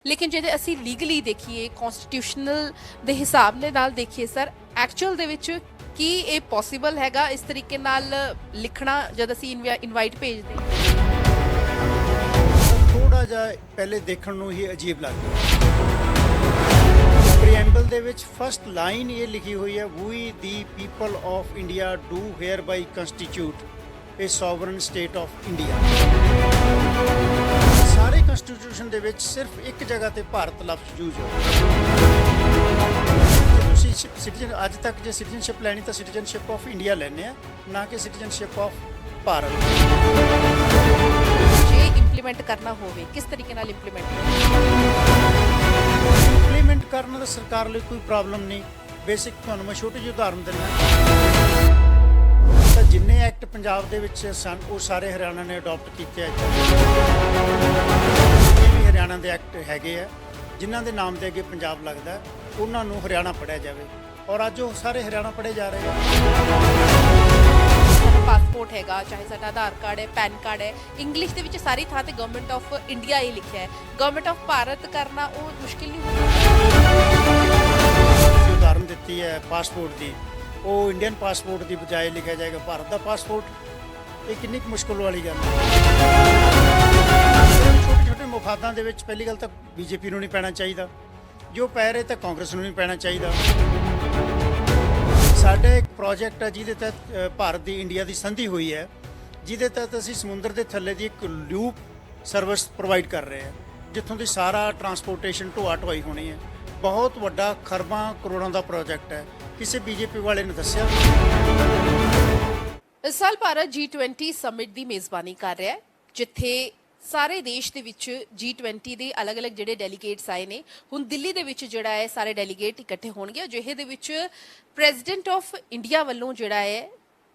लेकिन जे ਅਸੀਂ ਲੀਗਲੀ ਦੇਖੀਏ ਕਨਸਟੀਟਿਊਸ਼ਨਲ ਦੇ ਹਿਸਾਬ ਦੇ ਨਾਲ ਦੇਖੀਏ ਸਰ ਐਕਚੁਅਲ ਦੇ ਵਿੱਚ ਕੀ ਇਹ ਪੋਸੀਬਲ ਹੈਗਾ ਇਸ ਤਰੀਕੇ ਨਾਲ ਲਿਖਣਾ ਜਦ ਅਸੀਂ ਇਨਵਾਈਟ ਭੇਜਦੇ ਥੋੜਾ ਜਿਹਾ ਪਹਿਲੇ ਦੇਖਣ ਨੂੰ ਹੀ ਅਜੀਬ ਲੱਗਦਾ ਪ੍ਰੀਐਂਬਲ ਦੇ ਵਿੱਚ ਫਸਟ ਲਾਈਨ ਇਹ ਲਿਖੀ ਹੋਈ ਹੈ we the people of India do hereby constitute a sovereign state of India ਸਾਰੇ ਕੰਸਟੀਟਿਊਸ਼ਨ ਦੇ ਵਿੱਚ ਸਿਰਫ ਇੱਕ ਜਗ੍ਹਾ ਤੇ ਭਾਰਤ ਲਫ਼ਜ਼ ਯੂਜ਼ ਹੋਇਆ ਤੁਸੀਂ ਸਿਟੀਜ਼ਨ ਅੱਜ ਤੱਕ ਜੇ ਸਿਟੀਜ਼ਨਸ਼ਿਪ ਲੈਣੀ ਤਾਂ ਸਿਟੀਜ਼ਨਸ਼ਿਪ ਆਫ ਇੰਡੀਆ ਲੈਣੇ ਆ ਨਾ ਕਿ ਸਿਟੀਜ਼ਨਸ਼ਿਪ ਆਫ ਭਾਰਤ ਜੇ ਇੰਪਲੀਮੈਂਟ ਕਰਨਾ ਹੋਵੇ ਕਿਸ ਤਰੀਕੇ ਨਾਲ ਇੰਪਲੀਮੈਂਟ ਕਰਨ ਦਾ ਸਰਕਾਰ ਲਈ ਕੋਈ ਪ੍ਰੋਬਲਮ ਨਹੀਂ ਬੇਸਿਕ ਤੁਹਾਨੂੰ ਮੈਂ ਛੋਟੀ ਜਿਹੀ ਉਦਾਹਰਨ ਦਿੰਦਾ ਤਾਂ ਜਿੰਨੇ ਐਕਟ ਪੰਜਾਬ ਦੇ ਵਿੱਚ ਸਨ ਉਹ ਸਾਰੇ ਹਰਿਆਣਾ ਨੇ ਅਡਾਪਟ ਕੀਤੇ ਆ ਜਿੰਨੇ ਹਰਿਆਣਾ ਦੇ ਐਕਟ ਹੈਗੇ ਆ ਜਿਨ੍ਹਾਂ ਦੇ ਨਾਮ ਦੇ ਅੱਗੇ ਪੰਜਾਬ ਲੱਗਦਾ ਉਹਨਾਂ ਨੂੰ ਹਰਿਆਣਾ ਪੜ੍ਹਿਆ ਜਾਵੇ ਔਰ ਅੱਜ ਉਹ ਸਾਰੇ ਹਰਿਆਣਾ ਪੜ੍ਹੇ ਜਾ ਰਹੇ ਆ ਪਾਸਪੋਰਟ ਹੈਗਾ ਚਾਹੇ ਸਾਡਾ ਆਧਾਰ ਕਾਰਡ ਹੈ ਪੈਨ ਕਾਰਡ ਹੈ ਇੰਗਲਿਸ਼ ਦੇ ਵਿੱਚ ਸਾਰੀ ਥਾਂ ਤੇ ਗਵਰਨਮੈਂਟ ਆਫ ਇੰਡੀਆ ਹੀ ਲਿਖਿਆ ਹੈ ਗਵਰਨਮੈਂਟ ਆਫ ਭਾਰਤ ਕਰਨਾ ਉਹ ਮੁਸ਼ਕਿਲ ਨਹੀਂ ਹੁੰਦੀ ਉਦਾਹਰਨ ਦਿੱਤੀ ਹੈ ਪਾਸਪੋਰਟ ਦੀ ਉਹ ਇੰਡੀਅਨ ਪਾਸਪੋਰਟ ਦੀ ਬਜਾਏ ਲਿਖਿਆ ਜਾਏਗਾ ਭਾਰਤ ਦਾ ਪਾਸਪੋਰਟ ਇਹ ਕਿੰਨੀ ਮੁਸ਼ਕਲ ਵਾਲੀ ਗੱਲ ਹੈ ਛੋਟੇ ਛੋਟੇ ਮੁਫਾਦਾਂ ਦੇ ਵਿੱਚ ਪਹਿਲੀ ਗੱਲ ਤਾਂ ਬੀਜੇਪੀ ਨੂੰ ਨਹੀਂ ਪੈਣਾ ਚਾਹੀਦਾ ਜੋ ਪੈ ਰਹੇ ਤਾਂ ਕਾਂਗਰਸ ਨੂੰ ਨਹੀਂ ਪੈਣਾ ਚਾਹੀਦਾ ਸਾਡਾ ਇੱਕ ਪ੍ਰੋਜੈਕਟ ਹੈ ਜਿਹਦੇ ਤਹਿਤ ਭਾਰਤ ਦੀ ਇੰਡੀਆ ਦੀ ਸੰਧੀ ਹੋਈ ਹੈ ਜਿਹਦੇ ਤਹਿਤ ਅਸੀਂ ਸਮੁੰਦਰ ਦੇ ਥੱਲੇ ਦੀ ਇੱਕ ਲੂਪ ਸਰਵਿਸ ਪ੍ਰੋਵਾਈਡ ਕਰ ਰਹੇ ਹਾਂ ਜਿੱਥੋਂ ਦੀ ਸਾਰਾ ਟਰਾਂਸਪੋਰਟੇਸ਼ਨ ਢੋਆ ਢੁਆਈ ਹੋਣੀ ਹੈ ਬਹੁਤ ਵੱਡਾ ਖਰਬਾਂ ਕਰੋੜਾਂ ਦਾ ਪ੍ਰੋਜੈਕਟ ਹੈ ਕਿਸੇ ਬੀਜੇਪੀ ਵਾਲੇ ਨੇ ਦੱਸਿਆ ਇਸ ਸਾਲ ਭਾਰਤ G20 ਸਮਿਟ ਦੀ ਮੇਜ਼ਬਾਨੀ ਕਰ ਰਿਹਾ ਹੈ ਜਿੱਥੇ ਸਾਰੇ ਦੇਸ਼ ਦੇ ਵਿੱਚ G20 ਦੇ ਅਲੱਗ-ਅਲੱਗ ਜਿਹੜੇ ਡੈਲੀਗੇਟਸ ਆਏ ਨੇ ਹੁਣ ਦਿੱਲੀ ਦੇ ਵਿੱਚ ਜਿਹੜਾ ਹੈ ਸਾਰੇ ਡੈਲੀਗੇਟ ਇਕੱਠੇ ਹੋਣਗੇ ਜਿਹੇ ਦੇ ਵਿੱਚ ਪ੍ਰੈਜ਼ੀਡੈਂਟ ਆਫ ਇੰਡੀਆ ਵੱਲੋਂ ਜਿਹੜਾ ਹੈ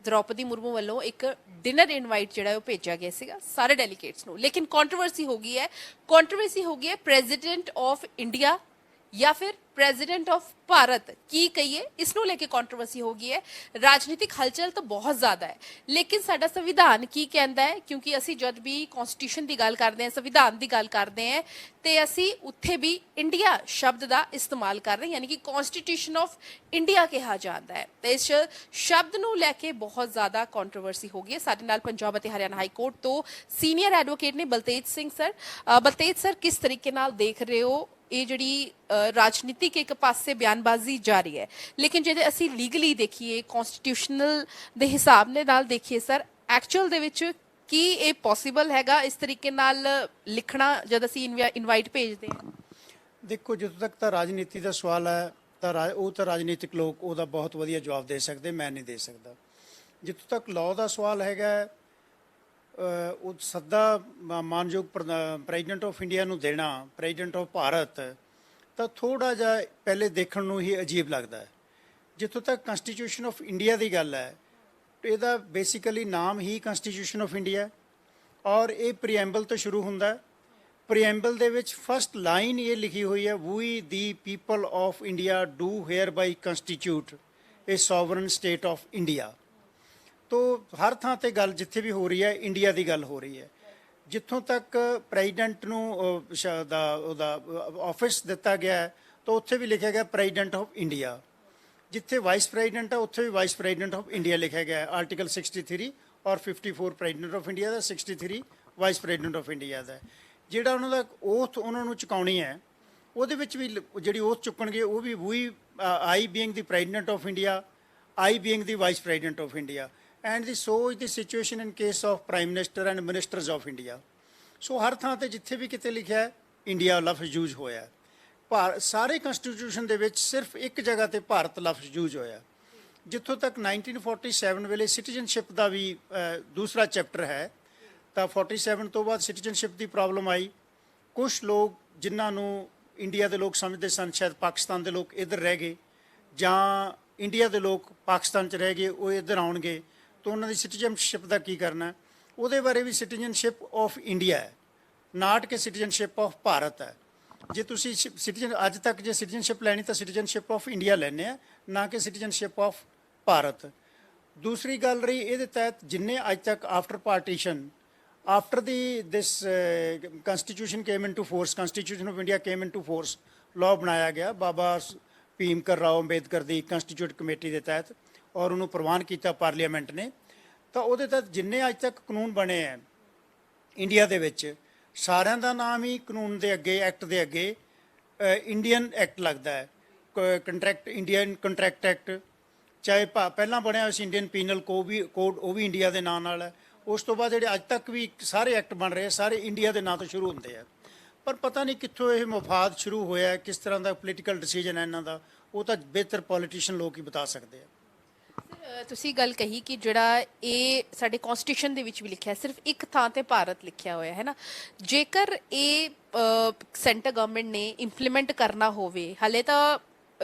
ਦ੍ਰੋਪਦੀ ਮੁਰਮੂ ਵੱਲੋਂ ਇੱਕ ਡਿਨਰ ਇਨਵਾਈਟ ਜਿਹੜਾ ਉਹ ਭੇਜਿਆ ਗਿਆ ਸੀਗਾ ਸਾਰੇ ਡੈਲੀਗੇਟਸ ਨੂੰ ਲੇਕਿਨ ਕੰਟਰੋਵਰਸੀ ਹੋ ਗਈ ਹੈ ਪ੍ਰੈਜ਼ੀਡੈਂਟ ਆਫ ਇੰਡੀਆ या फिर प्रेसिडेंट ऑफ भारत की कहिए इसनों लेके कंट्रोवर्सी हो गई है राजनीतिक हलचल तो बहुत ज्यादा है लेकिन साडा संविधान की कहता है क्योंकि असी जब भी कॉन्स्टिट्यूशन की गल करते हैं संविधान की गल करते हैं तो असी उत्थे भी इंडिया शब्द का इस्तेमाल कर रहे हैं यानी कि कॉन्स्टिट्यूशन ऑफ इंडिया कहा जाता है तो इस शब्द नूं लैके बहुत ज्यादा कंट्रोवर्सी हो गई है साडे नाल पंजाब ते हरियाणा हाई कोर्ट तो सीनियर एडवोकेट ने बलतेज सिंह सर किस तरीके नाल देख रहे हो ਇਹ ਜਿਹੜੀ ਰਾਜਨੀਤਿਕ ਇੱਕ ਪਾਸੇ ਬਿਆਨਬਾਜ਼ੀ ਜਾਰੀ ਹੈ ਲੇਕਿਨ ਜੇ ਅਸੀਂ ਲੀਗਲੀ ਦੇਖੀਏ ਕਨਸਟੀਟਿਊਸ਼ਨਲ ਦੇ ਹਿਸਾਬ ਦੇ ਨਾਲ ਦੇਖੀਏ ਸਰ ਐਕਚੁਅਲ ਦੇ ਵਿੱਚ ਕੀ ਇਹ ਪੋਸੀਬਲ ਹੈਗਾ ਇਸ ਤਰੀਕੇ ਨਾਲ ਲਿਖਣਾ ਜਦ ਅਸੀਂ ਇਨਵਾਈਟ ਭੇਜਦੇ ਹਾਂ ਦੇਖੋ ਜਦੋਂ ਤੱਕ ਤਾਂ ਰਾਜਨੀਤੀ ਦਾ ਸਵਾਲ ਹੈ ਤਾਂ ਉਹ ਤਾਂ ਰਾਜਨੀਤਿਕ ਲੋਕ ਉਹਦਾ ਬਹੁਤ ਵਧੀਆ ਜਵਾਬ ਦੇ ਸਕਦੇ ਮੈਂ ਨਹੀਂ ਦੇ ਸਕਦਾ ਜਿੱਥੋਂ ਤੱਕ ਲਾਅ ਦਾ ਸਵਾਲ ਹੈਗਾ ਉਹ ਸੱਦਾ ਮਾਨਯੋਗ ਪ੍ਰੈਜ਼ੀਡੈਂਟ ਆਫ ਇੰਡੀਆ ਨੂੰ ਦੇਣਾ ਪ੍ਰੈਜ਼ੀਡੈਂਟ ਆਫ ਭਾਰਤ ਤਾਂ ਥੋੜਾ ਜਿਹਾ ਪਹਿਲੇ ਦੇਖਣ ਨੂੰ ਹੀ ਅਜੀਬ ਲੱਗਦਾ ਹੈ ਜਿੱਥੋਂ ਤੱਕ ਕੰਸਟੀਟਿਊਸ਼ਨ ਆਫ ਇੰਡੀਆ ਦੀ ਗੱਲ ਹੈ ਇਹਦਾ ਬੇਸਿਕਲੀ ਨਾਮ ਹੀ ਕੰਸਟੀਟਿਊਸ਼ਨ ਆਫ ਇੰਡੀਆ ਔਰ ਇਹ ਪ੍ਰੀਐਂਬਲ ਤੋਂ ਸ਼ੁਰੂ ਹੁੰਦਾ ਹੈ ਪ੍ਰੀਐਂਬਲ ਦੇ ਵਿੱਚ ਫਸਟ ਲਾਈਨ ਇਹ ਲਿਖੀ ਹੋਈ ਹੈ we the people of India do hereby constitute a sovereign state of India तो हर थां ते गल जिथे भी हो रही है इंडिया की गल हो रही है जिथों तक प्रेजिडेंट नूं ऑफिस दिता गया है तो उत्थे भी लिखा गया प्रेजिडेंट ऑफ इंडिया जिथे वाइस प्रेजिडेंट है उत्थे भी वाइस प्रेजिडेंट ऑफ इंडिया लिखा गया है आर्टिकल 63 और 54 प्रेजिडेंट ऑफ इंडिया का 63 वाइस प्रेजिडेंट ऑफ इंडिया का जिहड़ा उन्हां दा ओथ उन्हां नूं चुकाउणी है ਉਹਦੇ ਵਿੱਚ ਵੀ ਜਿਹੜੀ ओथ चुकणगे वो भी I being the president of India I being the vice president of India and so is the situation in case of prime minister and ministers of India so ਹਰ ਥਾਂ ਤੇ ਜਿੱਥੇ ਵੀ ਕਿਤੇ ਲਿਖਿਆ ਹੈ ਇੰਡੀਆ ਲਫ਼ਜ਼ ਯੂਜ਼ ਹੋਇਆ ਸਾਰੇ ਕੰਸਟੀਟਿਊਸ਼ਨ ਦੇ ਵਿੱਚ ਸਿਰਫ ਇੱਕ ਜਗ੍ਹਾ ਤੇ ਭਾਰਤ ਲਫ਼ਜ਼ ਯੂਜ਼ ਹੋਇਆ ਜਿੱਥੋਂ ਤੱਕ 1947 ਵੇਲੇ ਸਿਟੀਜ਼ਨਸ਼ਿਪ ਦਾ ਵੀ ਦੂਸਰਾ ਚੈਪਟਰ ਹੈ ਤਾਂ 47 ਤੋਂ ਬਾਅਦ ਸਿਟੀਜ਼ਨਸ਼ਿਪ ਦੀ ਪ੍ਰੋਬਲਮ ਆਈ ਕੁਝ ਲੋਕ ਜਿਨ੍ਹਾਂ ਨੂੰ ਇੰਡੀਆ ਦੇ ਲੋਕ ਸਮਝਦੇ ਸਨ ਸ਼ਾਇਦ ਪਾਕਿਸਤਾਨ ਦੇ ਲੋਕ ਇੱਧਰ ਰਹਿ ਗਏ ਜਾਂ ਇੰਡੀਆ ਦੇ ਲੋਕ ਪਾਕਿਸਤਾਨ 'ਚ ਰਹਿ ਗਏ ਉਹ ਇੱਧਰ ਆਉਣਗੇ तो उन्होंने सिटीजनशिप का की करना ਉਹਦੇ ਬਾਰੇ ਵੀ ਸਿਟੀਜ਼ਨਸ਼ਿਪ ਆਫ ਇੰਡੀਆ ਹੈ ਨਾਟ ਕਿ ਸਿਟੀਜ਼ਨਸ਼ਿਪ ਆਫ ਭਾਰਤ ਹੈ ਜੇ ਤੁਸੀਂ ਸਿਟੀਜ਼ਨ ਅੱਜ ਤੱਕ ਜੇ ਸਿਟੀਜ਼ਨਸ਼ਿਪ ਲੈਣੀ ਤਾਂ ਸਿਟੀਜ਼ਨਸ਼ਿਪ ਆਫ ਇੰਡੀਆ ਲੈਣੇ ਆ ਨਾ ਕਿ ਸਿਟੀਜ਼ਨਸ਼ਿਪ ਆਫ ਭਾਰਤ ਦੂਸਰੀ ਗੱਲ ਰਹੀ ਇਹਦੇ ਤਹਿਤ ਜਿੰਨੇ ਅੱਜ ਤੱਕ after partition after this constitution came into force, constitution of India came into force, law ਬਣਾਇਆ ਗਿਆ ਬਾਬਾ ਭੀਮਕਰ ਰਾਓ ਅੰਬੇਦਕਰ ਦੀ ਕੰਸਟੀਟਿਊਟ ਕਮੇਟੀ ਦੇ ਤਹਿਤ ਔਰ ਉਹਨੂੰ ਪ੍ਰਵਾਨ ਕੀਤਾ ਪਾਰਲੀਮੈਂਟ ਨੇ। ਤਾਂ ਉਹਦੇ ਤਹਿਤ ਜਿੰਨੇ ਅੱਜ ਤੱਕ ਕਾਨੂੰਨ ਬਣੇ ਹੈ ਇੰਡੀਆ ਦੇ ਵਿੱਚ, ਸਾਰਿਆਂ ਦਾ ਨਾਮ ਹੀ ਕਾਨੂੰਨ ਦੇ ਅੱਗੇ, ਐਕਟ ਦੇ ਅੱਗੇ ਇੰਡੀਅਨ ਐਕਟ ਲੱਗਦਾ ਹੈ। ਕੰਟਰੈਕਟ, ਇੰਡੀਅਨ ਕੰਟਰੈਕਟ ਐਕਟ, ਚਾਹੇ ਪਹਿਲਾਂ ਬਣਿਆ ਹੋਇਆ ਸੀ ਇੰਡੀਅਨ ਪੀਨਲ ਕੋਡ, ਉਹ ਵੀ ਇੰਡੀਆ ਦੇ ਨਾਂ ਨਾਲ ਹੈ। ਉਸ ਤੋਂ ਬਾਅਦ ਜਿਹੜੇ ਅੱਜ ਤੱਕ ਵੀ ਸਾਰੇ ਐਕਟ ਬਣ ਰਹੇ ਸਾਰੇ ਇੰਡੀਆ ਦੇ ਨਾਂ ਤੋਂ ਸ਼ੁਰੂ ਹੁੰਦੇ ਆ। ਪਰ ਪਤਾ ਨਹੀਂ ਕਿੱਥੋਂ ਇਹ ਮਫਾਦ ਸ਼ੁਰੂ ਹੋਇਆ, ਕਿਸ ਤਰ੍ਹਾਂ ਦਾ ਪੋਲੀਟੀਕਲ ਡਿਸੀਜਨ ਹੈ ਇਹਨਾਂ ਦਾ, ਉਹ ਤਾਂ ਬਿਹਤਰ ਪੋਲੀਟੀਸ਼ੀਅਨ ਲੋਕ ਹੀ ਬਤਾ ਸਕਦੇ ਆ। ਸਰ ਤੁਸੀਂ ਗੱਲ ਕਹੀ ਕਿ ਜਿਹੜਾ ਇਹ ਸਾਡੇ ਕਨਸਟੀਟਿਊਸ਼ਨ ਦੇ ਵਿੱਚ ਵੀ ਲਿਖਿਆ ਸਿਰਫ ਇੱਕ ਥਾਂ ਤੇ ਭਾਰਤ ਲਿਖਿਆ ਹੋਇਆ ਹੈ ਨਾ, ਜੇਕਰ ਇਹ ਸੈਂਟਰ ਗਵਰਨਮੈਂਟ ਨੇ ਇੰਪਲੀਮੈਂਟ ਕਰਨਾ ਹੋਵੇ, ਹਲੇ ਤਾਂ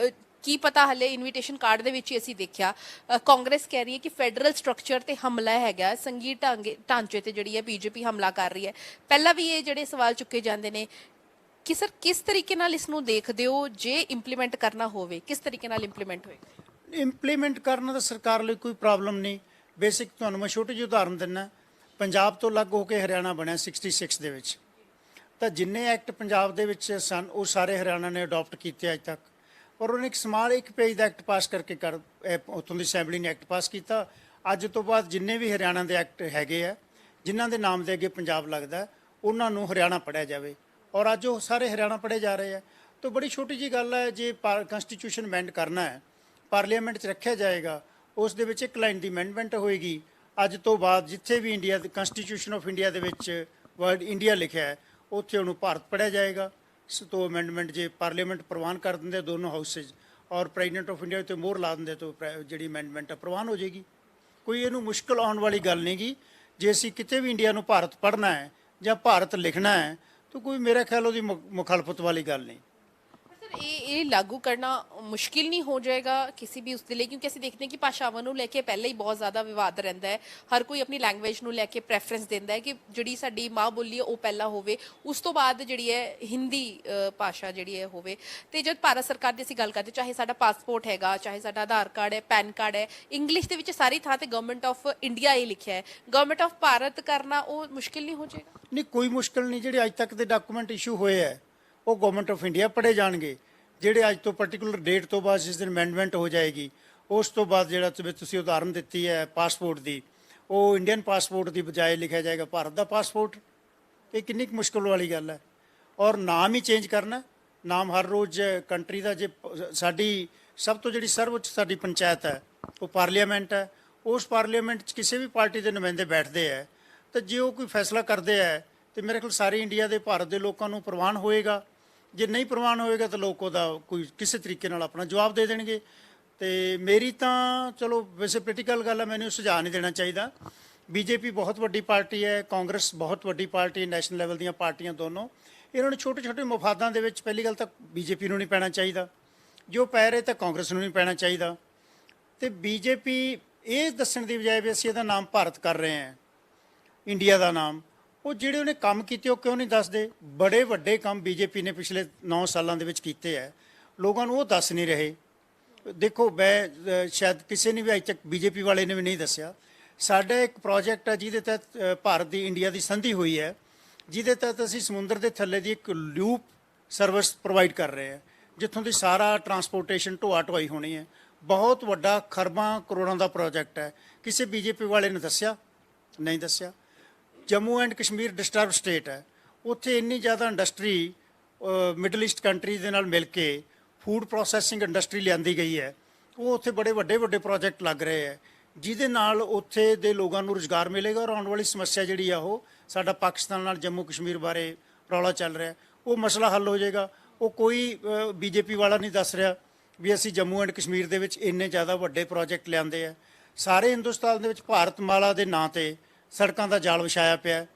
ਕੀ ਪਤਾ, ਹਲੇ ਇਨਵੀਟੇਸ਼ਨ ਕਾਰਡ ਦੇ ਵਿੱਚ ਹੀ ਅਸੀਂ ਦੇਖਿਆ ਕਾਂਗਰਸ ਕਹਿ ਰਹੀ ਹੈ ਕਿ ਫੈਡਰਲ ਸਟਰਕਚਰ ਤੇ ਹਮਲਾ ਹੈਗਾ, ਸੰਘੀ ਢਾਂਚੇ ਤੇ ਜਿਹੜੀ ਹੈ ਬੀਜੇਪੀ ਹਮਲਾ ਕਰ ਰਹੀ ਹੈ। ਪਹਿਲਾਂ ਵੀ ਇਹ ਜਿਹੜੇ ਸਵਾਲ ਚੁੱਕੇ ਜਾਂਦੇ ਨੇ ਕਿ ਸਰ ਕਿਸ ਤਰੀਕੇ ਨਾਲ ਇਸ ਨੂੰ ਦੇਖਦੇ ਹੋ, ਜੇ ਇੰਪਲੀਮੈਂਟ ਕਰਨਾ ਹੋਵੇ ਕਿਸ ਤਰੀਕੇ ਨਾਲ ਇੰਪਲੀਮੈਂਟ ਹੋਏਗਾ? ਇੰਪਲੀਮੈਂਟ ਕਰਨਾ ਤਾਂ ਸਰਕਾਰ ਲਈ ਕੋਈ ਪ੍ਰੋਬਲਮ ਨਹੀਂ। ਬੇਸਿਕ ਤੁਹਾਨੂੰ ਮੈਂ ਛੋਟੀ ਜਿਹੀ ਉਦਾਹਰਨ ਦਿੰਦਾ, ਪੰਜਾਬ ਤੋਂ ਅਲੱਗ ਹੋ ਕੇ ਹਰਿਆਣਾ ਬਣਿਆ 66 ਦੇ ਵਿੱਚ, ਤਾਂ ਜਿੰਨੇ ਐਕਟ ਪੰਜਾਬ ਦੇ ਵਿੱਚ ਸਨ ਉਹ ਸਾਰੇ ਹਰਿਆਣਾ ਨੇ ਅਡਾਪਟ ਕੀਤੇ ਅੱਜ ਤੱਕ। ਔਰ ਉਹਨੇ ਇੱਕ ਸਮਾਲ ਇੱਕ ਪੇਜ ਦਾ ਐਕਟ ਪਾਸ ਕਰਕੇ ਉੱਥੋਂ ਦੀ ਅਸੈਂਬਲੀ ਨੇ ਐਕਟ ਪਾਸ ਕੀਤਾ। ਅੱਜ ਤੋਂ ਬਾਅਦ ਜਿੰਨੇ ਵੀ ਹਰਿਆਣਾ ਦੇ ਐਕਟ ਹੈਗੇ ਆ ਜਿਨ੍ਹਾਂ ਦੇ ਨਾਮ ਦੇ ਅੱਗੇ ਪੰਜਾਬ ਲੱਗਦਾ, ਉਹਨਾਂ ਨੂੰ ਹਰਿਆਣਾ ਪੜ੍ਹਿਆ ਜਾਵੇ। ਔਰ ਅੱਜ ਉਹ ਸਾਰੇ ਹਰਿਆਣਾ ਪੜ੍ਹੇ ਜਾ ਰਹੇ ਆ। ਤਾਂ ਬੜੀ ਛੋਟੀ ਜਿਹੀ ਗੱਲ ਹੈ, ਜੇ ਕੰਸਟੀਟਿਊਸ਼ਨ ਅਮੈਂਡ ਕਰਨਾ ਹੈ ਪਾਰਲੀਮੈਂਟ 'ਚ ਰੱਖਿਆ ਜਾਏਗਾ, ਉਸ ਦੇ ਵਿੱਚ ਇੱਕ ਲਾਈਨ ਦੀ ਅਮੈਂਡਮੈਂਟ ਹੋਏਗੀ। ਅੱਜ ਤੋਂ ਬਾਅਦ ਜਿੱਥੇ ਵੀ ਇੰਡੀਆ ਦੇ ਕੰਸਟੀਟਿਊਸ਼ਨ ਆਫ ਇੰਡੀਆ ਦੇ ਵਿੱਚ ਵਰਡ ਇੰਡੀਆ ਲਿਖਿਆ ਹੈ ਉੱਥੇ ਉਹਨੂੰ ਭਾਰਤ ਪੜ੍ਹਿਆ ਜਾਏਗਾ। ਤੋਂ ਅਮੈਂਡਮੈਂਟ ਜੇ ਪਾਰਲੀਮੈਂਟ ਪ੍ਰਵਾਨ ਕਰ ਦਿੰਦੇ ਦੋਨੋਂ ਹਾਊਸਿਸ ਔਰ ਪ੍ਰੈਜ਼ੀਡੈਂਟ ਆਫ ਇੰਡੀਆ ਤੇ ਮੋਹਰ ਲਾ ਦਿੰਦੇ ਤਾਂ ਜਿਹੜੀ ਅਮੈਂਡਮੈਂਟ ਪ੍ਰਵਾਨ ਹੋ ਜਾਏਗੀ। ਕੋਈ ਇਹਨੂੰ ਮੁਸ਼ਕਲ ਆਉਣ ਵਾਲੀ ਗੱਲ ਨਹੀਂ ਗੀ। ਜੇ ਅਸੀਂ ਕਿਤੇ ਵੀ ਇੰਡੀਆ ਨੂੰ ਭਾਰਤ ਪੜ੍ਹਨਾ ਹੈ ਜਾਂ ਭਾਰਤ ਲਿਖਣਾ ਹੈ ਤਾਂ ਕੋਈ ਮੇਰਾ ਖਿਆਲ ਉਹਦੀ ਮੁਖਾਲਫਤ ਵਾਲੀ ਗੱਲ ਨਹੀਂ। ਸਰ ਇਹ ਲਾਗੂ ਕਰਨਾ ਮੁਸ਼ਕਿਲ ਨਹੀਂ ਹੋ ਜਾਏਗਾ ਕਿਸੇ ਵੀ ਉਸ ਦੇ ਲਈ, ਕਿਉਂਕਿ ਅਸੀਂ ਦੇਖਦੇ ਹਾਂ ਕਿ ਭਾਸ਼ਾਵਾਂ ਨੂੰ ਲੈ ਕੇ ਪਹਿਲਾਂ ਹੀ ਬਹੁਤ ਜ਼ਿਆਦਾ ਵਿਵਾਦ ਰਹਿੰਦਾ ਹੈ। ਹਰ ਕੋਈ ਆਪਣੀ ਲੈਂਗੁਏਜ ਨੂੰ ਲੈ ਕੇ ਪ੍ਰੈਫਰੈਂਸ ਦਿੰਦਾ ਹੈ ਕਿ ਜਿਹੜੀ ਸਾਡੀ ਮਾਂ ਬੋਲੀ ਹੈ ਉਹ ਪਹਿਲਾਂ ਹੋਵੇ, ਉਸ ਤੋਂ ਬਾਅਦ ਜਿਹੜੀ ਹੈ ਹਿੰਦੀ ਭਾਸ਼ਾ ਜਿਹੜੀ ਹੈ ਹੋਵੇ। ਤੇ ਜਦ ਭਾਰਤ ਸਰਕਾਰ ਦੀ ਅਸੀਂ ਗੱਲ ਕਰਦੇ, ਚਾਹੇ ਸਾਡਾ ਪਾਸਪੋਰਟ ਹੈਗਾ, ਚਾਹੇ ਸਾਡਾ ਆਧਾਰ ਕਾਰਡ ਹੈ, ਪੈਨ ਕਾਰਡ ਹੈ, ਇੰਗਲਿਸ਼ ਦੇ ਵਿੱਚ ਸਾਰੀ ਥਾਂ ਤੇ ਗਵਰਨਮੈਂਟ ਆਫ ਇੰਡੀਆ ਹੀ ਲਿਖਿਆ ਹੈ, ਗਵਰਨਮੈਂਟ ਆਫ ਭਾਰਤ ਕਰਨਾ ਉਹ ਮੁਸ਼ਕਿਲ ਨਹੀਂ ਹੋ ਜਾਏਗਾ? ਨਹੀਂ, ਕੋਈ ਮੁਸ਼ਕਲ ਨਹੀਂ। ਜਿਹੜੇ ਅੱਜ ਤੱਕ ਦੇ ਡਾਕੂਮੈਂਟ ਇਸ਼ੂ ਹੋਏ ਹੈ ਉਹ ਗਵਰਨਮੈਂਟ ਆਫ ਇੰਡੀਆ ਪੜ੍ਹੇ ਜਾਣਗੇ। ਜਿਹੜੇ ਅੱਜ ਤੋਂ ਪਾਰਟਿਕੂਲਰ ਡੇਟ ਤੋਂ ਬਾਅਦ ਜਿਸ ਦਿਨ ਅਮੈਂਡਮੈਂਟ ਹੋ ਜਾਏਗੀ, ਉਸ ਤੋਂ ਬਾਅਦ ਜਿਹੜਾ ਤੁਸੀਂ ਉਦਾਹਰਨ ਦਿੱਤੀ ਹੈ ਪਾਸਪੋਰਟ ਦੀ, ਉਹ ਇੰਡੀਅਨ ਪਾਸਪੋਰਟ ਦੀ ਬਜਾਏ ਲਿਖਿਆ ਜਾਏਗਾ ਭਾਰਤ ਦਾ ਪਾਸਪੋਰਟ। ਇਹ ਕਿੰਨੀ ਕੁ ਮੁਸ਼ਕਲ ਵਾਲੀ ਗੱਲ ਹੈ। ਔਰ ਨਾਮ ਹੀ ਚੇਂਜ ਕਰਨਾ, ਨਾਮ ਹਰ ਰੋਜ਼ ਕੰਟਰੀ ਦਾ। ਜੇ ਸਾਡੀ ਸਭ ਤੋਂ ਜਿਹੜੀ ਸਰਵਉੱਚ ਸਾਡੀ ਪੰਚਾਇਤ ਹੈ ਉਹ ਪਾਰਲੀਮੈਂਟ ਹੈ, ਉਸ ਪਾਰਲੀਮੈਂਟ 'ਚ ਕਿਸੇ ਵੀ ਪਾਰਟੀ ਦੇ ਨੁਮਾਇੰਦੇ ਬੈਠਦੇ ਹੈ, ਤਾਂ ਜੇ ਉਹ ਕੋਈ ਫੈਸਲਾ ਕਰਦੇ ਹੈ ਤਾਂ ਮੇਰੇ ਕੋਲ ਸਾਰੇ ਇੰਡੀਆ ਦੇ ਭਾਰਤ ਦੇ ਲੋਕਾਂ ਨੂੰ ਪ੍ਰਵਾਨ ਹੋਏਗਾ। ਜੇ ਨਹੀਂ ਪ੍ਰਵਾਨ ਹੋਏਗਾ ਤਾਂ ਲੋਕ ਉਹਦਾ ਕੋਈ ਕਿਸੇ ਤਰੀਕੇ ਨਾਲ ਆਪਣਾ ਜਵਾਬ ਦੇ ਦੇਣਗੇ। ਤੇ ਮੇਰੀ ਤਾਂ ਚਲੋ ਵੈਸੇ ਪੋਲੀਟੀਕਲ ਗੱਲ ਹੈ, ਮੈਨੂੰ ਸੁਝਾਅ ਨਹੀਂ ਦੇਣਾ ਚਾਹੀਦਾ। ਬੀਜੇਪੀ ਬਹੁਤ ਵੱਡੀ ਪਾਰਟੀ ਹੈ, ਕਾਂਗਰਸ ਬਹੁਤ ਵੱਡੀ ਪਾਰਟੀ, ਨੈਸ਼ਨਲ ਲੈਵਲ ਦੀਆਂ ਪਾਰਟੀਆਂ ਦੋਨੋਂ। ਇਹਨਾਂ ਨੂੰ ਛੋਟੇ ਛੋਟੇ ਮਫਾਦਾਂ ਦੇ ਵਿੱਚ ਪਹਿਲੀ ਗੱਲ ਤਾਂ ਬੀਜੇਪੀ ਨੂੰ ਨਹੀਂ ਪੈਣਾ ਚਾਹੀਦਾ, ਜੋ ਪੈ ਰਹੇ ਤਾਂ ਕਾਂਗਰਸ ਨੂੰ ਨਹੀਂ ਪੈਣਾ ਚਾਹੀਦਾ। ਤੇ ਬੀਜੇਪੀ ਇਹ ਦੱਸਣ ਦੀ ਬਜਾਏ ਵੀ ਅਸੀਂ ਇਹਦਾ ਨਾਮ ਭਾਰਤ ਕਰ ਰਹੇ ਹਾਂ, ਇੰਡੀਆ ਦਾ ਨਾਮ, ਉਹ ਜਿਹੜੇ ਉਹਨੇ ਕੰਮ ਕੀਤੇ ਉਹ ਕਿਉਂ ਨਹੀਂ ਦੱਸਦੇ? ਬੜੇ ਵੱਡੇ ਕੰਮ ਬੀਜੇਪੀ ਨੇ ਪਿਛਲੇ 9 ਸਾਲਾਂ ਦੇ ਵਿੱਚ ਕੀਤੇ ਹੈ, ਲੋਕਾਂ ਨੂੰ ਉਹ ਦੱਸ ਨਹੀਂ ਰਹੇ। ਦੇਖੋ, ਮੈਂ ਸ਼ਾਇਦ ਕਿਸੇ ਨੇ ਵੀ ਅੱਜ ਤੱਕ ਬੀਜੇਪੀ ਵਾਲੇ ਨੇ ਵੀ ਨਹੀਂ ਦੱਸਿਆ। ਸਾਡਾ ਇੱਕ ਪ੍ਰੋਜੈਕਟ ਹੈ ਜਿਹਦੇ ਤਹਿਤ ਭਾਰਤ ਦੀ ਇੰਡੀਆ ਦੀ ਸੰਧੀ ਹੋਈ ਹੈ, ਜਿਹਦੇ ਤਹਿਤ ਅਸੀਂ ਸਮੁੰਦਰ ਦੇ ਥੱਲੇ ਦੀ ਇੱਕ ਲੂਪ ਸਰਵਿਸ ਪ੍ਰੋਵਾਈਡ ਕਰ ਰਹੇ ਹਾਂ, ਜਿੱਥੋਂ ਦੀ ਸਾਰਾ ਟਰਾਂਸਪੋਰਟੇਸ਼ਨ ਢੋਆ ਢੁਆਈ ਹੋਣੀ ਹੈ। ਬਹੁਤ ਵੱਡਾ ਖਰਬਾਂ ਕਰੋੜਾਂ ਦਾ ਪ੍ਰੋਜੈਕਟ ਹੈ। ਕਿਸੇ ਬੀਜੇਪੀ ਵਾਲੇ ਨੇ ਦੱਸਿਆ? ਨਹੀਂ ਦੱਸਿਆ। Jammu and Kashmir disturb state ਹੈ, ਉੱਥੇ ਇੰਨੀ ਜ਼ਿਆਦਾ ਇੰਡਸਟਰੀ ਮਿਡਲ ਈਸਟ ਕੰਟਰੀ ਦੇ ਨਾਲ ਮਿਲ ਕੇ ਫੂਡ ਪ੍ਰੋਸੈਸਿੰਗ ਇੰਡਸਟਰੀ ਲਿਆਂਦੀ ਗਈ ਹੈ। ਉਹ ਉੱਥੇ ਬੜੇ ਵੱਡੇ ਵੱਡੇ ਪ੍ਰੋਜੈਕਟ ਲੱਗ ਰਹੇ ਹੈ, ਜਿਹਦੇ ਨਾਲ ਉੱਥੇ ਦੇ ਲੋਕਾਂ ਨੂੰ ਰੁਜ਼ਗਾਰ ਮਿਲੇਗਾ। ਔਰ ਆਉਣ ਵਾਲੀ ਸਮੱਸਿਆ ਜਿਹੜੀ ਆ ਉਹ ਸਾਡਾ ਪਾਕਿਸਤਾਨ ਨਾਲ ਜੰਮੂ ਕਸ਼ਮੀਰ ਬਾਰੇ ਰੌਲਾ ਚੱਲ ਰਿਹਾ, ਉਹ ਮਸਲਾ ਹੱਲ ਹੋ ਜਾਏਗਾ। ਉਹ ਕੋਈ ਬੀਜੇਪੀ ਵਾਲਾ ਨਹੀਂ ਦੱਸ ਰਿਹਾ ਵੀ ਅਸੀਂ ਜੰਮੂ ਐਂਡ ਕਸ਼ਮੀਰ ਦੇ ਵਿੱਚ ਇੰਨੇ ਜ਼ਿਆਦਾ ਵੱਡੇ ਪ੍ਰੋਜੈਕਟ ਲਿਆਂਦੇ ਆ। ਸਾਰੇ ਹਿੰਦੁਸਤਾਨ ਦੇ ਵਿੱਚ ਭਾਰਤਮਾਲਾ ਦੇ ਨਾਂ 'ਤੇ ਸੜਕਾਂ ਦਾ ਜਾਲ ਵਿਛਾਇਆ ਪਿਆ।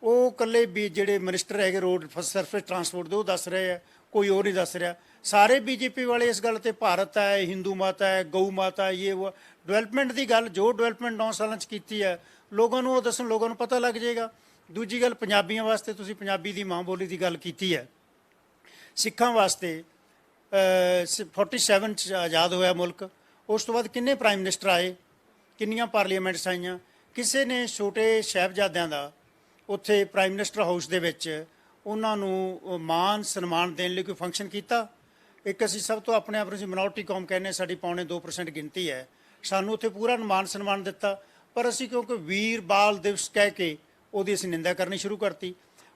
ਉਹ ਇਕੱਲੇ ਵੀ ਜਿਹੜੇ ਮਿਨਿਸਟਰ ਹੈਗੇ ਰੋਡ ਸਰਫੇਸ ਟਰਾਂਸਪੋਰਟ ਦੇ ਉਹ ਦੱਸ ਰਹੇ ਆ, ਕੋਈ ਹੋਰ ਨਹੀਂ ਦੱਸ ਰਿਹਾ। ਸਾਰੇ ਬੀਜੇਪੀ ਵਾਲੇ ਇਸ ਗੱਲ 'ਤੇ ਭਾਰਤ ਹੈ, ਹਿੰਦੂ ਮਾਤਾ ਹੈ, ਗਊ ਮਾਤਾ ਹੈ, ਇਹ ਉਹ ਡਿਵੈਲਪਮੈਂਟ ਦੀ ਗੱਲ, ਜੋ ਡਿਵੈਲਪਮੈਂਟ 9 ਸਾਲਾਂ 'ਚ ਕੀਤੀ ਹੈ ਲੋਕਾਂ ਨੂੰ ਉਹ ਦੱਸਣ, ਲੋਕਾਂ ਨੂੰ ਪਤਾ ਲੱਗ ਜਾਏਗਾ। ਦੂਜੀ ਗੱਲ, ਪੰਜਾਬੀਆਂ ਵਾਸਤੇ ਤੁਸੀਂ ਪੰਜਾਬੀ ਦੀ ਮਾਂ ਬੋਲੀ ਦੀ ਗੱਲ ਕੀਤੀ ਹੈ। ਸਿੱਖਾਂ ਵਾਸਤੇ 47 'ਚ ਆਜ਼ਾਦ ਹੋਇਆ ਮੁਲਕ, ਉਸ ਤੋਂ ਬਾਅਦ ਕਿੰਨੇ ਪ੍ਰਾਈਮ ਮਿਨਿਸਟਰ ਆਏ, ਕਿੰਨੀਆਂ ਪਾਰਲੀਮੈਂਟਸ ਆਈਆਂ। ਕਿਸੇ ਨੇ ਛੋਟੇ ਸਾਹਿਬਜ਼ਾਦਿਆਂ ਦਾ ਉੱਥੇ ਪ੍ਰਾਈਮ ਮਿਨਿਸਟਰ ਹਾਊਸ ਦੇ ਵਿੱਚ ਉਹਨਾਂ ਨੂੰ ਮਾਨ ਸਨਮਾਨ ਦੇਣ ਲਈ ਕੋਈ ਫੰਕਸ਼ਨ ਕੀਤਾ? ਇੱਕ ਅਸੀਂ ਸਭ ਤੋਂ ਆਪਣੇ ਆਪ ਨੂੰ ਅਸੀਂ ਮਿਨੋਰਟੀ ਕੌਮ ਕਹਿੰਦੇ, ਸਾਡੀ ਪੌਣੇ 2% ਗਿਣਤੀ ਹੈ, ਸਾਨੂੰ ਉੱਥੇ ਪੂਰਾ ਮਾਨ ਸਨਮਾਨ ਦਿੱਤਾ, ਪਰ ਅਸੀਂ ਕਿਉਂਕਿ ਵੀਰ ਬਾਲ ਦਿਵਸ ਕਹਿ ਕੇ ਉਹਦੀ ਅਸੀਂ ਨਿੰਦਾ ਕਰਨੀ ਸ਼ੁਰੂ ਕਰਤੀ।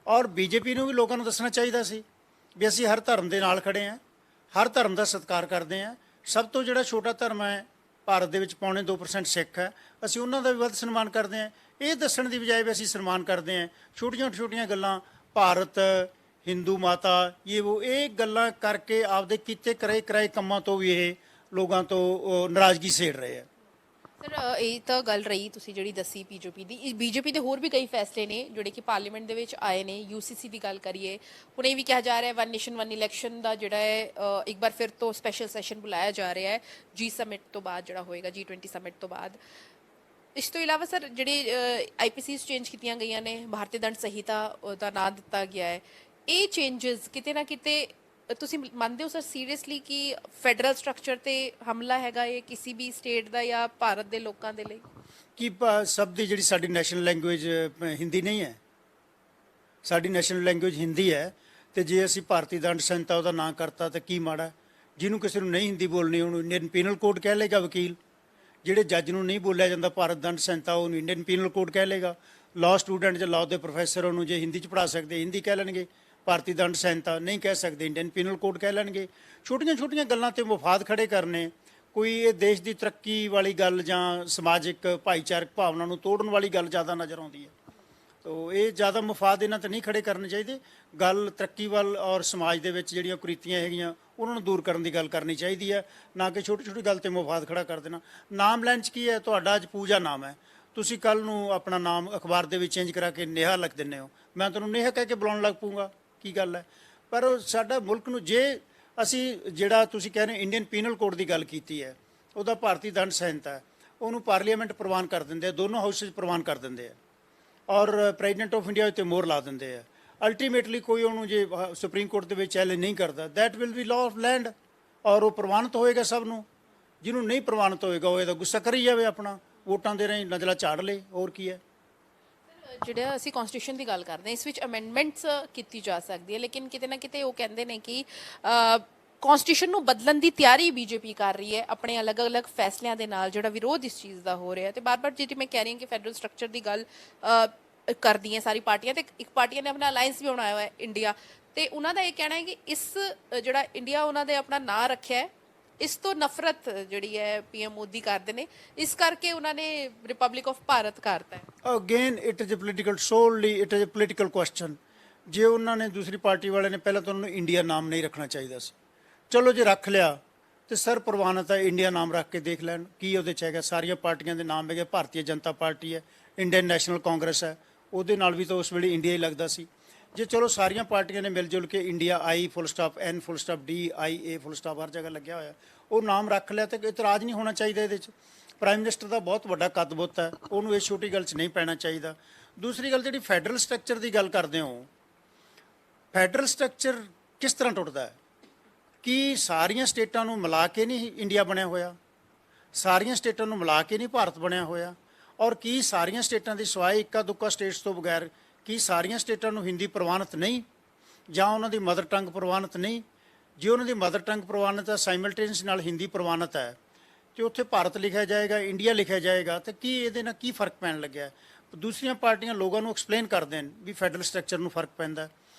ਔਰ ਬੀਜੇਪੀ ਨੂੰ ਵੀ ਲੋਕਾਂ ਨੂੰ ਦੱਸਣਾ ਚਾਹੀਦਾ ਸੀ ਵੀ ਅਸੀਂ ਹਰ ਧਰਮ ਦੇ ਨਾਲ ਖੜੇ ਹਾਂ, ਹਰ ਧਰਮ ਦਾ ਸਤਿਕਾਰ ਕਰਦੇ ਹਾਂ। ਸਭ ਤੋਂ ਜਿਹੜਾ ਛੋਟਾ ਧਰਮ ਹੈ ਭਾਰਤ ਦੇ ਵਿੱਚ ਪੌਣੇ 2% ਸਿੱਖ ਹੈ, ਅਸੀਂ ਉਹਨਾਂ ਦਾ ਵੀ ਵੱਧ ਸਨਮਾਨ ਕਰਦੇ ਹਾਂ। ਇਹ ਦੱਸਣ ਦੀ ਬਜਾਏ ਵੀ ਅਸੀਂ ਸਨਮਾਨ ਕਰਦੇ ਹਾਂ, ਛੋਟੀਆਂ ਛੋਟੀਆਂ ਗੱਲਾਂ, ਭਾਰਤ, ਹਿੰਦੂ ਮਾਤਾ, ਇਹ ਗੱਲਾਂ ਕਰਕੇ ਆਪਦੇ ਕੀਤੇ ਕਰਾਏ ਕੰਮਾਂ ਤੋਂ ਵੀ ਇਹ ਲੋਕਾਂ ਤੋਂ ਨਾਰਾਜ਼ਗੀ ਸੇੜ ਰਹੇ ਆ। ਸਰ ਇਹ ਤਾਂ ਗੱਲ ਰਹੀ ਤੁਸੀਂ ਜਿਹੜੀ ਦੱਸੀ ਬੀਜੇਪੀ ਦੇ ਹੋਰ ਵੀ ਕਈ ਫੈਸਲੇ ਨੇ ਜਿਹੜੇ ਕਿ ਪਾਰਲੀਮੈਂਟ ਦੇ ਵਿੱਚ ਆਏ ਨੇ। ਯੂਸੀਸੀ ਦੀ ਗੱਲ ਕਰੀਏ, ਹੁਣ ਇਹ ਵੀ ਕਿਹਾ ਜਾ ਰਿਹਾ ਹੈ 1 ਨੇਸ਼ਨ 1 ਇਲੈਕਸ਼ਨ ਦਾ ਜਿਹੜਾ ਹੈ ਇੱਕ ਵਾਰ ਫਿਰ ਤੋਂ ਸਪੈਸ਼ਲ ਸੈਸ਼ਨ ਬੁਲਾਇਆ ਜਾ ਰਿਹਾ ਹੈ ਜੀ ਸਮਿਟ ਤੋਂ ਬਾਅਦ, ਜਿਹੜਾ ਹੋਏਗਾ G20 ਸਮਿਟ ਤੋਂ ਬਾਅਦ। ਇਸ ਤੋਂ ਇਲਾਵਾ ਸਰ ਜਿਹੜੇ ਆਈਪੀਸੀਜ਼ ਚੇਂਜ ਕੀਤੀਆਂ ਗਈਆਂ ਨੇ, ਭਾਰਤੀ ਦੰਡ ਸੰਹਿਤਾ ਦਾ ਨਾਂ ਦਿੱਤਾ ਗਿਆ ਹੈ, ਇਹ ਚੇਂਜਸ ਕਿਤੇ ਨਾ ਕਿਤੇ ਤੁਸੀਂ ਮੰਨਦੇ ਹੋ ਸਰ ਸੀਰੀਅਸਲੀ ਕਿ ਫੈਡਰਲ ਸਟਰਕਚਰ ਤੇ ਹਮਲਾ ਹੈਗਾ ਇਹ ਕਿਸੇ ਵੀ ਸਟੇਟ ਦਾ ਜਾਂ ਭਾਰਤ ਦੇ ਲੋਕਾਂ ਦੇ ਲਈ? ਕਿ ਸਭ ਦੀ ਜਿਹੜੀ ਸਾਡੀ ਨੈਸ਼ਨਲ ਲੈਂਗੁਏਜ ਹਿੰਦੀ ਨਹੀਂ ਹੈ, ਸਾਡੀ ਨੈਸ਼ਨਲ ਲੈਂਗੁਏਜ ਹਿੰਦੀ ਹੈ, ਤੇ ਜੇ ਅਸੀਂ ਭਾਰਤੀ ਦੰਡ ਸੰਹਿਤਾ ਉਹਦਾ ਨਾਂ ਕਰਤਾ ਤਾਂ ਕੀ ਮਾੜਾ? ਜਿਹਨੂੰ ਕਿਸੇ ਨੂੰ ਨਹੀਂ ਹਿੰਦੀ ਬੋਲਣੀ ਉਹਨੂੰ ਇੰਡੀਅਨ ਪੀਨਲ ਕੋਡ ਕਹਿ ਲੇਗਾ ਵਕੀਲ, ਜਿਹੜੇ ਜੱਜ ਨੂੰ ਨਹੀਂ ਬੋਲਿਆ ਜਾਂਦਾ ਭਾਰਤ ਦੰਡ ਸੰਹਿਤਾ ਉਹਨੂੰ ਇੰਡੀਅਨ ਪੀਨਲ ਕੋਡ ਕਹਿ ਲੇਗਾ, ਲਾਅ ਸਟੂਡੈਂਟ ਜਾਂ ਲਾਅ ਦੇ ਪ੍ਰੋਫੈਸਰ ਉਹਨੂੰ ਜੇ ਹਿੰਦੀ 'ਚ ਪੜ੍ਹਾ ਸਕਦੇ ਹਿੰਦੀ ਕਹਿ ਲੈਣਗੇ, ਭਾਰਤੀ ਦੰਡ ਸੰਹਿਤਾ ਨਹੀਂ ਕਹਿ ਸਕਦੇ ਇੰਡੀਅਨ ਪੀਨਲ ਕੋਡ ਕਹਿ ਲੈਣਗੇ। ਛੋਟੀਆਂ ਛੋਟੀਆਂ ਗੱਲਾਂ ਤੇ ਮਫਾਦ ਖੜੇ ਕਰਨੇ, ਕੋਈ ਇਹ ਦੇਸ਼ ਦੀ ਤਰੱਕੀ ਵਾਲੀ ਗੱਲ ਜਾਂ ਸਮਾਜਿਕ ਭਾਈਚਾਰਕ ਭਾਵਨਾ ਨੂੰ ਤੋੜਨ ਵਾਲੀ ਗੱਲ ਜ਼ਿਆਦਾ ਨਜ਼ਰ ਆਉਂਦੀ ਹੈ। ਤੋ ਇਹ ਜ਼ਿਆਦਾ ਮਫਾਦ ਇਹਨਾਂ 'ਤੇ ਨਹੀਂ ਖੜੇ ਕਰਨੇ ਚਾਹੀਦੇ। ਗੱਲ ਤਰੱਕੀ ਵੱਲ ਔਰ ਸਮਾਜ ਦੇ ਵਿੱਚ ਜਿਹੜੀਆਂ ਕੁਰੀਤੀਆਂ ਹੈਗੀਆਂ ਉਹਨਾਂ ਨੂੰ ਦੂਰ ਕਰਨ ਦੀ ਗੱਲ ਕਰਨੀ ਚਾਹੀਦੀ ਹੈ, ਨਾ ਕਿ ਛੋਟੀ ਛੋਟੀ ਗੱਲ 'ਤੇ ਮਫਾਦ ਖੜਾ ਕਰ ਦੇਣਾ। ਨਾਮ ਲੈਣ 'ਚ ਕੀ ਹੈ? ਤੁਹਾਡਾ ਅੱਜ ਪੂਜਾ ਨਾਮ ਹੈ, ਤੁਸੀਂ ਕੱਲ੍ਹ ਨੂੰ ਆਪਣਾ ਨਾਮ ਅਖਬਾਰ ਦੇ ਵਿੱਚ ਚੇਂਜ ਕਰਾ ਕੇ ਨੇਹਾ ਲਿਖ ਦਿੰਦੇ ਹੋ, ਮੈਂ ਤੁਹਾਨੂੰ ਨੇਹਾ ਕਹਿ ਕੇ ਬੁਲਾਉਣ ਲੱਗ ਪਊਂਗਾ, ਕੀ ਗੱਲ ਹੈ? ਪਰ ਸਾਡਾ ਮੁਲਕ ਨੂੰ ਜੇ ਅਸੀਂ ਜਿਹੜਾ ਤੁਸੀਂ ਕਹਿ ਰਹੇ ਇੰਡੀਅਨ ਪੀਨਲ ਕੋਡ ਦੀ ਗੱਲ ਕੀਤੀ ਹੈ, ਉਹਦਾ ਭਾਰਤੀ ਦੰਡ ਸੰਹਿਤਾ ਹੈ, ਉਹਨੂੰ ਪਾਰਲੀਮੈਂਟ ਪ੍ਰਵਾਨ ਕਰ ਦਿੰਦੇ ਆ, ਦੋਨੋਂ ਹਾਊਸਿਸ ਪ੍ਰਵਾਨ ਕਰ ਦਿੰਦੇ ਆ ਔਰ ਪ੍ਰੈਜ਼ੀਡੈਂਟ ਆਫ ਇੰਡੀਆ ਉੱਤੇ ਮੋਹਰ ਲਾ ਦਿੰਦੇ ਆ। ਅਲਟੀਮੇਟਲੀ ਕੋਈ ਉਹਨੂੰ ਜੇ ਸੁਪਰੀਮ ਕੋਰਟ ਦੇ ਵਿੱਚ ਚੈਲੰਜ ਨਹੀਂ ਕਰਦਾ, that will be law of land, ਔਰ ਉਹ ਪ੍ਰਵਾਨਿਤ ਹੋਏਗਾ ਸਭ ਨੂੰ। ਜਿਹਨੂੰ ਨਹੀਂ ਪ੍ਰਵਾਨਿਤ ਹੋਏਗਾ ਉਹ ਇਹਦਾ ਗੁੱਸਾ ਕਰੀ ਜਾਵੇ, ਆਪਣਾ ਵੋਟਾਂ ਦੇ ਰਾਹੀਂ ਨਜ਼ਲਾ ਝਾੜ ਲੇ, ਹੋਰ ਕੀ ਹੈ? ਜਿਹੜਾ ਅਸੀਂ ਕਨਸਟੀਟਿਊਸ਼ਨ ਦੀ ਗੱਲ ਕਰਦੇ ਹਾਂ, ਇਸ ਵਿੱਚ ਅਮੈਂਡਮੈਂਟਸ ਕੀਤੀ ਜਾ ਸਕਦੀ ਹੈ, ਲੇਕਿਨ ਕਿਤੇ ਨਾ ਕਿਤੇ ਉਹ ਕਹਿੰਦੇ ਨੇ ਕਿ ਕਨਸਟੀਟਿਊਸ਼ਨ ਨੂੰ ਬਦਲਣ ਦੀ ਤਿਆਰੀ ਬੀਜੇਪੀ ਕਰ ਰਹੀ ਹੈ ਆਪਣੇ ਅਲੱਗ-ਅਲੱਗ ਫੈਸਲਿਆਂ ਦੇ ਨਾਲ, ਜਿਹੜਾ ਵਿਰੋਧ ਇਸ ਚੀਜ਼ ਦਾ ਹੋ ਰਿਹਾ ਹੈ। ਤੇ ਬਾਰ-ਬਾਰ ਜਿਹੜੀ ਮੈਂ ਕਹਿ ਰਹੀ ਹਾਂ ਕਿ ਫੈਡਰਲ ਸਟਰਕਚਰ ਦੀ ਗੱਲ ਕਰਦੀਆਂ ਸਾਰੀ ਪਾਰਟੀਆਂ, ਤੇ ਇੱਕ ਪਾਰਟੀਆਂ ਨੇ ਆਪਣਾ ਅਲਾਈਅੰਸ ਵੀ ਬਣਾਇਆ ਹੋਇਆ ਹੈ ਇੰਡੀਆ, ਤੇ ਉਹਨਾਂ ਦਾ ਇਹ ਕਹਿਣਾ ਹੈ ਕਿ ਇਸ ਜਿਹੜਾ ਇੰਡੀਆ ਉਹਨਾਂ ਦੇ ਆਪਣਾ ਨਾਂ ਰੱਖਿਆ ਹੈ, ਇਸ ਤੋਂ ਨਫ਼ਰਤ ਜਿਹੜੀ ਹੈ ਪੀਐਮ ਮੋਦੀ ਕਰਦੇ ਨੇ, ਇਸ ਕਰਕੇ ਉਹਨਾਂ ਨੇ ਰਿਪਬਲਿਕ ਆਫ ਭਾਰਤ ਕਰਤਾ ਹੈ। Again it is a political, solely it is a political question. ਜੇ ਉਹਨਾਂ ਨੇ ਦੂਸਰੀ ਪਾਰਟੀ ਵਾਲੇ ਨੇ ਪਹਿਲਾਂ ਤਾਂ ਉਹਨਾਂ ਨੂੰ ਇੰਡੀਆ ਨਾਮ ਨਹੀਂ ਰੱਖਣਾ ਚਾਹੀਦਾ ਸੀ, ਚਲੋ ਜੇ ਰੱਖ ਲਿਆ ਤੇ ਸਰ ਪ੍ਰਵਾਨਿਤ ਹੈ ਇੰਡੀਆ ਨਾਮ ਰੱਖ ਕੇ ਦੇਖ ਲੈਣ ਕੀ ਉਹਦੇ 'ਚ ਹੈਗਾ। ਸਾਰੀਆਂ ਪਾਰਟੀਆਂ ਦੇ ਨਾਮ ਹੈਗੇ, ਭਾਰਤੀ ਜਨਤਾ ਪਾਰਟੀ ਹੈ, ਇੰਡੀਅਨ ਨੈਸ਼ਨਲ ਕਾਂਗਰਸ ਹੈ, ਉਹਦੇ ਨਾਲ ਵੀ ਤਾਂ ਉਸ ਵੇਲੇ ਇੰਡੀਆ ਹੀ ਲੱਗਦਾ ਸੀ। ਜੇ ਚਲੋ ਸਾਰੀਆਂ ਪਾਰਟੀਆਂ ਨੇ ਮਿਲ ਜੁਲ ਕੇ India I full stop N full stop DIA full stop ਹਰ ਜਗ੍ਹਾ ਲੱਗਿਆ ਹੋਇਆ, ਉਹ ਨਾਮ ਰੱਖ ਲਿਆ ਤੇ ਇਤਰਾਜ਼ ਨਹੀਂ ਹੋਣਾ ਚਾਹੀਦਾ ਇਹਦੇ 'ਚ। ਪ੍ਰਾਈਮ ਮਿਨਿਸਟਰ ਦਾ ਬਹੁਤ ਵੱਡਾ ਕੱਦ ਬੁੱਤ ਹੈ, ਉਹਨੂੰ ਇਸ ਛੋਟੀ ਗੱਲ 'ਚ ਨਹੀਂ ਪੈਣਾ ਚਾਹੀਦਾ। ਦੂਸਰੀ ਗੱਲ ਜਿਹੜੀ ਫੈਡਰਲ ਸਟਰਕਚਰ ਦੀ ਗੱਲ ਕਰਦੇ ਹੋ, ਫੈਡਰਲ ਸਟਰਕਚਰ ਕਿਸ ਤਰ੍ਹਾਂ ਟੁੱਟਦਾ ਹੈ? ਕੀ ਸਾਰੀਆਂ ਸਟੇਟਾਂ ਨੂੰ ਮਿਲਾ ਕੇ ਨਹੀਂ ਇੰਡੀਆ ਬਣਿਆ ਹੋਇਆ? ਸਾਰੀਆਂ ਸਟੇਟਾਂ ਨੂੰ ਮਿਲਾ ਕੇ ਨਹੀਂ ਭਾਰਤ ਬਣਿਆ ਹੋਇਆ? ਔਰ ਕੀ ਸਾਰੀਆਂ ਸਟੇਟਾਂ ਦੀ ਸਿਵਾਏ ਇੱਕਾ ਦੁੱਕਾ ਸਟੇਟਸ ਤੋਂ ਬਗੈਰ ਕੀ ਸਾਰੀਆਂ ਸਟੇਟਾਂ ਨੂੰ ਹਿੰਦੀ ਪ੍ਰਵਾਨਿਤ ਨਹੀਂ, ਜਾਂ ਉਹਨਾਂ ਦੀ ਮਦਰ ਟੰਗ ਪ੍ਰਵਾਨਿਤ ਨਹੀਂ? ਜੇ ਉਹਨਾਂ ਦੀ ਮਦਰ ਟੰਗ ਪ੍ਰਵਾਨਿਤ ਹੈ, ਸਾਈਮਲਟੇਨੀਅਸ ਨਾਲ ਹਿੰਦੀ ਪ੍ਰਵਾਨਿਤ ਹੈ, ਤੇ ਉੱਥੇ ਭਾਰਤ ਲਿਖਿਆ ਜਾਏਗਾ, ਇੰਡੀਆ ਲਿਖਿਆ ਜਾਏਗਾ, ਤਾਂ ਕੀ ਇਹਦੇ ਨਾਲ ਕੀ ਫਰਕ ਪੈਣ ਲੱਗਿਆ? ਦੂਸਰੀਆਂ ਪਾਰਟੀਆਂ ਲੋਕਾਂ ਨੂੰ ਐਕਸਪਲੇਨ ਕਰ ਦੇਣ ਵੀ ਫੈਡਰਲ ਸਟਰਕਚਰ ਨੂੰ ਫਰਕ ਪੈਂਦਾ।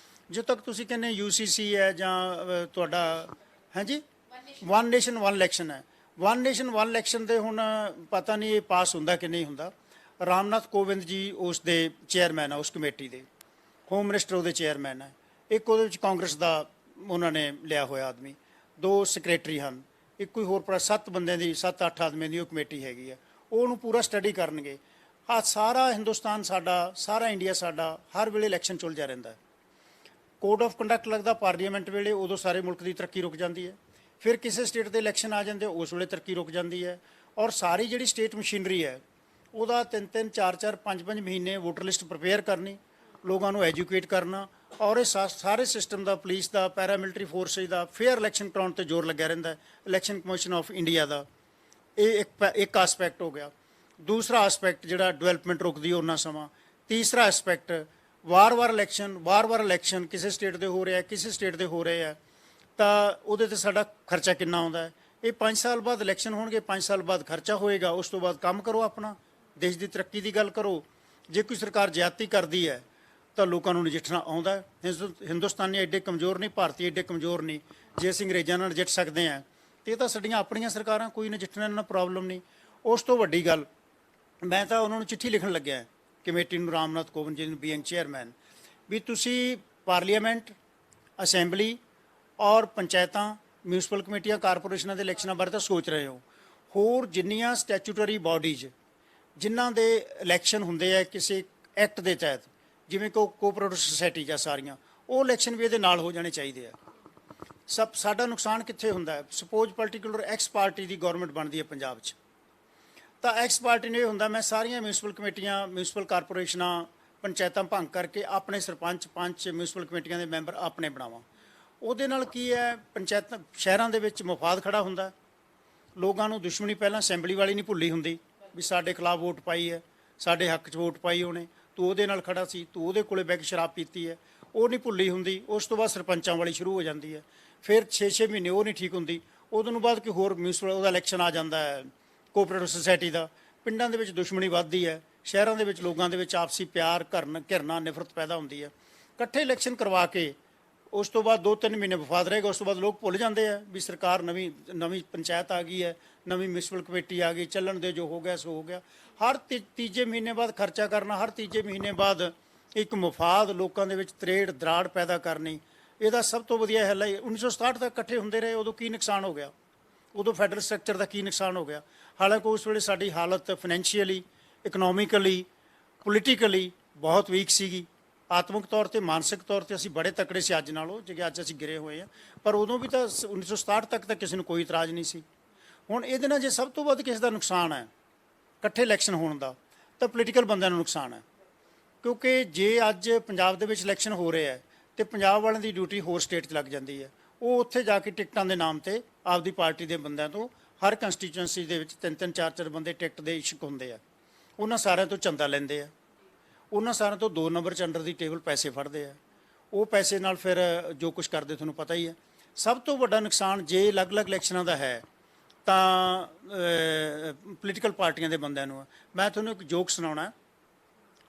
ਜਦੋਂ ਤੱਕ ਤੁਸੀਂ ਕਹਿੰਦੇ UCC ਹੈ ਜਾਂ ਤੁਹਾਡਾ ਹਾਂਜੀ 1 ਨੇਸ਼ਨ 1 ਇਲੈਕਸ਼ਨ ਹੈ, 1 ਨੇਸ਼ਨ 1 ਇਲੈਕਸ਼ਨ ਦੇ ਹੁਣ ਪਤਾ ਨਹੀਂ ਇਹ ਪਾਸ ਹੁੰਦਾ ਕਿ ਨਹੀਂ ਹੁੰਦਾ। ਰਾਮਨਾਥ ਕੋਵਿੰਦ ਜੀ ਉਸ ਦੇ ਚੇਅਰਮੈਨ ਆ, ਉਸ ਕਮੇਟੀ ਦੇ, ਹੋਮ ਮਿਨਿਸਟਰ ਉਹਦੇ ਚੇਅਰਮੈਨ ਹੈ, ਇੱਕ ਉਹਦੇ ਵਿੱਚ ਕਾਂਗਰਸ ਦਾ ਉਹਨਾਂ ਨੇ ਲਿਆ ਹੋਇਆ ਆਦਮੀ, 2 ਸੈਕਟਰੀ ਹਨ, ਇੱਕ ਕੋਈ ਹੋਰ 7 ਬੰਦਿਆਂ ਦੀ 7-8 ਆਦਮੀਆਂ ਦੀ ਉਹ ਕਮੇਟੀ ਹੈਗੀ ਹੈ, ਉਹਨੂੰ ਪੂਰਾ ਸਟੱਡੀ ਕਰਨਗੇ। ਹਾਂ, ਸਾਰਾ ਹਿੰਦੁਸਤਾਨ ਸਾਡਾ, ਸਾਰਾ ਇੰਡੀਆ ਸਾਡਾ, ਹਰ ਵੇਲੇ ਇਲੈਕਸ਼ਨ ਚੁਲਜਿਆ ਰਹਿੰਦਾ। ਕੋਡ ਆਫ ਕੰਡਕਟ ਲੱਗਦਾ ਪਾਰਲੀਮੈਂਟ ਵੇਲੇ, ਉਦੋਂ ਸਾਰੇ ਮੁਲਕ ਦੀ ਤਰੱਕੀ ਰੁਕ ਜਾਂਦੀ ਹੈ। ਫਿਰ ਕਿਸੇ ਸਟੇਟ ਦੇ ਇਲੈਕਸ਼ਨ ਆ ਜਾਂਦੇ, ਉਸ ਵੇਲੇ ਤਰੱਕੀ ਰੁਕ ਜਾਂਦੀ ਹੈ। ਔਰ ਸਾਰੀ ਜਿਹੜੀ ਸਟੇਟ ਮਸ਼ੀਨਰੀ ਹੈ ਉਹਦਾ 3-3, 4-4, 5-5 ਮਹੀਨੇ ਵੋਟਰ ਲਿਸਟ ਪ੍ਰਪੇਅਰ ਕਰਨੀ, ਲੋਕਾਂ ਨੂੰ ਐਜੂਕੇਟ ਕਰਨਾ, ਔਰ ਇਹ ਸਾਰੇ ਸਿਸਟਮ ਦਾ, ਪੁਲਿਸ ਦਾ, ਪੈਰਾਮਿਲਟਰੀ ਫੋਰਸਿਸ ਦਾ ਫੇਅਰ ਇਲੈਕਸ਼ਨ ਕਰਾਉਣ 'ਤੇ ਜ਼ੋਰ ਲੱਗਿਆ ਰਹਿੰਦਾ। ਇਲੈਕਸ਼ਨ ਕਮਿਸ਼ਨ ਆਫ ਇੰਡੀਆ ਦਾ ਇਹ ਇੱਕ ਆਸਪੈਕਟ ਹੋ ਗਿਆ। ਦੂਸਰਾ ਆਸਪੈਕਟ ਜਿਹੜਾ ਡਿਵੈਲਪਮੈਂਟ ਰੁਕਦੀ ਉਹਨਾਂ ਸਮਾਂ। ਤੀਸਰਾ ਆਸਪੈਕਟ ਵਾਰ-ਵਾਰ ਇਲੈਕਸ਼ਨ ਕਿਸੇ ਸਟੇਟ ਦੇ ਹੋ ਰਿਹਾ ਕਿਸੇ ਸਟੇਟ ਦੇ ਹੋ ਰਹੇ ਆ, ਤਾਂ ਉਹਦੇ ਤੇ ਸਾਡਾ ਖਰਚਾ ਕਿੰਨਾ ਆਉਂਦਾ ਹੈ। ਇਹ 5 ਸਾਲ ਬਾਅਦ ਇਲੈਕਸ਼ਨ ਹੋਣਗੇ, 5 ਸਾਲ ਬਾਅਦ ਖਰਚਾ ਹੋਏਗਾ, ਉਸ ਤੋਂ ਬਾਅਦ ਕੰਮ ਕਰੋ, ਆਪਣਾ ਦੇਸ਼ ਦੀ ਤਰੱਕੀ ਦੀ ਗੱਲ ਕਰੋ। ਜੇ ਕੋਈ ਸਰਕਾਰ ਜ਼ਿਆਦਤੀ ਕਰਦੀ ਹੈ ਤਾਂ ਲੋਕਾਂ ਨੂੰ ਨਜਿੱਠਣਾ ਆਉਂਦਾ ਹੈ। ਹਿੰਦੁਸਤਾਨੀ ਐਡੇ ਕਮਜ਼ੋਰ ਨਹੀਂ, ਭਾਰਤੀ ਐਡੇ ਕਮਜ਼ੋਰ ਨਹੀਂ। ਜੇ ਅਸੀਂ ਅੰਗਰੇਜ਼ਾਂ ਨਾਲ ਨਜਿੱਠ ਸਕਦੇ ਹਾਂ ਤੇ ਇਹ ਤਾਂ ਸਾਡੀਆਂ ਆਪਣੀਆਂ ਸਰਕਾਰਾਂ, ਕੋਈ ਨਜਿੱਠਣ ਨਾਲ ਪ੍ਰੋਬਲਮ ਨਹੀਂ। ਉਸ ਤੋਂ ਵੱਡੀ ਗੱਲ, ਮੈਂ ਤਾਂ ਉਹਨਾਂ ਨੂੰ ਚਿੱਠੀ ਲਿਖਣ ਲੱਗਿਆ ਕਮੇਟੀ ਨੂੰ, ਰਾਮਨਾਥ ਕੋਵਿੰਦ ਜੀ ਨੂੰ ਬੀਇੰਗ ਚੇਅਰਮੈਨ, ਵੀ ਤੁਸੀਂ ਪਾਰਲੀਮੈਂਟ, ਅਸੈਂਬਲੀ ਔਰ ਪੰਚਾਇਤਾਂ, ਮਿਊਨਿਸਪਲ ਕਮੇਟੀਆਂ, ਕਾਰਪੋਰੇਸ਼ਨਾਂ ਦੇ ਇਲੈਕਸ਼ਨਾਂ ਬਾਰੇ ਤਾਂ ਸੋਚ ਰਹੇ ਹੋ। ਹੋਰ ਜਿੰਨੀਆਂ ਸਟੈਚੂਟਰੀ ਬਾਡੀਜ਼ ਜਿਨ੍ਹਾਂ ਦੇ ਇਲੈਕਸ਼ਨ ਹੁੰਦੇ ਆ ਕਿਸੇ ਐਕਟ ਦੇ ਤਹਿਤ, ਜਿਵੇਂ ਕੋਆਪਰੇਟਿਵ ਸੁਸਾਇਟੀ ਜਾਂ ਸਾਰੀਆਂ, ਉਹ ਇਲੈਕਸ਼ਨ ਵੀ ਇਹਦੇ ਨਾਲ ਹੋ ਜਾਣੇ ਚਾਹੀਦੇ ਆ। ਸਾਡਾ ਨੁਕਸਾਨ ਕਿੱਥੇ ਹੁੰਦਾ ਹੈ? ਸਪੋਜ਼ ਪਰਟੀਕੂਲਰ ਐਕਸ ਪਾਰਟੀ ਦੀ ਗਵਰਨਮੈਂਟ ਬਣਦੀ ਹੈ ਪੰਜਾਬ 'ਚ, ਤਾਂ ਐਕਸ ਪਾਰਟੀ ਨੂੰ ਇਹ ਹੁੰਦਾ ਮੈਂ ਸਾਰੀਆਂ ਮਿਊਨਿਸਪਲ ਕਮੇਟੀਆਂ, ਮਿਊਨਿਸਪਲ ਕਾਰਪੋਰੇਸ਼ਨਾਂ, ਪੰਚਾਇਤਾਂ ਭੰਗ ਕਰਕੇ ਆਪਣੇ ਸਰਪੰਚ, ਪੰਚ, ਮਿਊਨਿਸਪਲ ਕਮੇਟੀਆਂ ਦੇ ਮੈਂਬਰ ਆਪਣੇ ਬਣਾਵਾਂ। ਉਹਦੇ ਨਾਲ ਕੀ ਹੈ, ਪੰਚਾਇਤਾਂ, ਸ਼ਹਿਰਾਂ ਦੇ ਵਿੱਚ ਮਫਾਦ ਖੜਾ ਹੁੰਦਾ, ਲੋਕਾਂ ਨੂੰ ਦੁਸ਼ਮਣੀ ਪਹਿਲਾਂ ਅਸੈਂਬਲੀ ਵਾਲੀ ਨਹੀਂ ਭੁੱਲੀ ਹੁੰਦੀ ਵੀ ਸਾਡੇ ਖਿਲਾਫ ਵੋਟ ਪਾਈ ਹੈ, ਸਾਡੇ ਹੱਕ 'ਚ ਵੋਟ ਪਾਈ ਉਹਨੇ, ਤੂੰ ਉਹਦੇ ਨਾਲ ਖੜਾ ਸੀ, ਤੂੰ ਉਹਦੇ ਕੋਲੇ ਬਹਿ ਕੇ ਸ਼ਰਾਬ ਪੀਤੀ ਹੈ, ਉਹ ਨਹੀਂ ਭੁੱਲੀ ਹੁੰਦੀ। ਉਸ ਤੋਂ ਬਾਅਦ ਸਰਪੰਚਾਂ ਵਾਲੀ ਸ਼ੁਰੂ ਹੋ ਜਾਂਦੀ ਹੈ, ਫਿਰ 6-6 ਮਹੀਨੇ ਉਹ ਨਹੀਂ ਠੀਕ ਹੁੰਦੀ। ਉਦੋਂ ਬਾਅਦ ਕੋਈ ਹੋਰ ਮਿਊਨਿਸਪਲ ਉਹਦਾ ਇਲੈਕਸ਼ਨ ਆ ਜਾਂਦਾ ਹੈ, ਕੋਆਪਰੇਟਿਵ ਸੁਸਾਇਟੀ ਦਾ। ਪਿੰਡਾਂ ਦੇ ਵਿੱਚ ਦੁਸ਼ਮਣੀ ਵੱਧਦੀ ਹੈ, ਸ਼ਹਿਰਾਂ ਦੇ ਵਿੱਚ ਲੋਕਾਂ ਦੇ ਵਿੱਚ ਆਪਸੀ ਪਿਆਰ, ਘਿਰਨਾ, ਨਫ਼ਰਤ ਪੈਦਾ ਹੁੰਦੀ ਹੈ। ਇਕੱਠੇ ਇਲੈਕਸ਼ਨ ਕਰਵਾ ਕੇ ਉਸ ਤੋਂ ਬਾਅਦ 2-3 ਮਹੀਨੇ ਵਫਾਦ ਰਹੇਗਾ, ਉਸ ਤੋਂ ਬਾਅਦ ਲੋਕ ਭੁੱਲ ਜਾਂਦੇ ਆ ਵੀ ਸਰਕਾਰ ਨਵੀਂ ਪੰਚਾਇਤ ਆ ਗਈ ਹੈ, ਨਵੀਂ ਮਿਊਨਿਸਪਲ ਕਮੇਟੀ ਆ ਗਈ, ਚੱਲਣ ਦੇ, ਜੋ ਹੋ ਗਿਆ ਸੋ ਹੋ ਗਿਆ। ਹਰ ਤੀਜੇ ਮਹੀਨੇ ਬਾਅਦ ਖਰਚਾ ਕਰਨਾ, ਹਰ ਤੀਜੇ ਮਹੀਨੇ ਬਾਅਦ ਇੱਕ ਮਫਾਦ ਲੋਕਾਂ ਦੇ ਵਿੱਚ ਤਰੇੜ ਦਰਾੜ ਪੈਦਾ ਕਰਨੀ, ਇਹਦਾ ਸਭ ਤੋਂ ਵਧੀਆ ਹੱਲ ਹੈ। 1967 ਤੱਕ ਇਕੱਠੇ ਹੁੰਦੇ ਰਹੇ, ਉਦੋਂ ਕੀ ਨੁਕਸਾਨ ਹੋ ਗਿਆ? ਉਦੋਂ ਫੈਡਰਲ ਸਟਰਕਚਰ ਦਾ ਕੀ ਨੁਕਸਾਨ ਹੋ ਗਿਆ? ਹਾਲਾਂਕਿ ਉਸ ਵੇਲੇ ਸਾਡੀ ਹਾਲਤ ਫਾਈਨੈਂਸ਼ੀਅਲੀ, ਇਕਨੋਮਿਕਲੀ, ਪੋਲੀਟੀਕਲੀ ਬਹੁਤ ਵੀਕ ਸੀਗੀ। ਆਤਮਿਕ ਤੌਰ ਤੇ, ਮਾਨਸਿਕ ਤੌਰ ਤੇ ਅਸੀਂ ਬੜੇ ਤਕੜੇ ਸੀ ਅੱਜ ਨਾਲੋਂ, ਜਿਹੜੇ ਅੱਜ ਅਸੀਂ ਗਿਰੇ ਹੋਏ ਹਾਂ। ਪਰ ਉਦੋਂ ਵੀ ਤਾਂ 1967 ਤੱਕ ਤਾਂ ਕਿਸੇ ਨੂੰ ਕੋਈ ਇਤਰਾਜ਼ ਨਹੀਂ ਸੀ। ਹੁਣ ਇਹਦੇ ਨਾਲ ਜੇ ਸਭ ਤੋਂ ਵੱਧ ਕਿਸੇ ਦਾ ਨੁਕਸਾਨ ਹੈ ਇਕੱਠੇ ਇਲੈਕਸ਼ਨ ਹੋਣ ਦਾ, ਤਾਂ ਪੋਲੀਟੀਕਲ ਬੰਦਿਆਂ ਨੂੰ ਨੁਕਸਾਨ ਹੈ। ਕਿਉਂਕਿ ਜੇ ਅੱਜ ਪੰਜਾਬ ਦੇ ਵਿੱਚ ਇਲੈਕਸ਼ਨ ਹੋ ਰਿਹਾ ਹੈ ਤੇ ਪੰਜਾਬ ਵਾਲਿਆਂ ਦੀ ਡਿਊਟੀ ਹੋਰ ਸਟੇਟ 'ਚ ਲੱਗ ਜਾਂਦੀ ਹੈ। ਉਹ ਉੱਥੇ ਜਾ ਕੇ ਟਿਕਟਾਂ ਦੇ ਨਾਮ ਤੇ ਆਪਦੀ ਪਾਰਟੀ ਦੇ ਬੰਦਿਆਂ ਤੋਂ, ਹਰ ਕੰਸਟੀਚੁਐਂਸੀ ਦੇ ਵਿੱਚ 3-3, 4-4 ਬੰਦੇ ਟਿਕਟ ਦੇ ਇਸ਼ਕ ਹੁੰਦੇ ਆ, ਉਹਨਾਂ ਸਾਰਿਆਂ ਤੋਂ ਚੰਦਾ ਲੈਂਦੇ ਆ, ਉਹਨਾਂ ਸਾਰਿਆਂ ਤੋਂ 2 ਨੰਬਰ 'ਚ ਅੰਡਰ ਦੀ ਟੇਬਲ ਪੈਸੇ ਫੜਦੇ ਆ। ਉਹ ਪੈਸੇ ਨਾਲ ਫਿਰ ਜੋ ਕੁਝ ਕਰਦੇ ਤੁਹਾਨੂੰ ਪਤਾ ਹੀ ਹੈ। ਸਭ ਤੋਂ ਵੱਡਾ ਨੁਕਸਾਨ ਜੇ ਅਲੱਗ-ਅਲੱਗ ਇਲੈਕਸ਼ਨਾਂ ਦਾ ਹੈ ਤਾਂ ਪੋਲੀਟੀਕਲ ਪਾਰਟੀਆਂ ਦੇ ਬੰਦਿਆਂ ਨੂੰ। ਮੈਂ ਤੁਹਾਨੂੰ ਇੱਕ ਜੋਕ ਸੁਣਾਉਣਾ,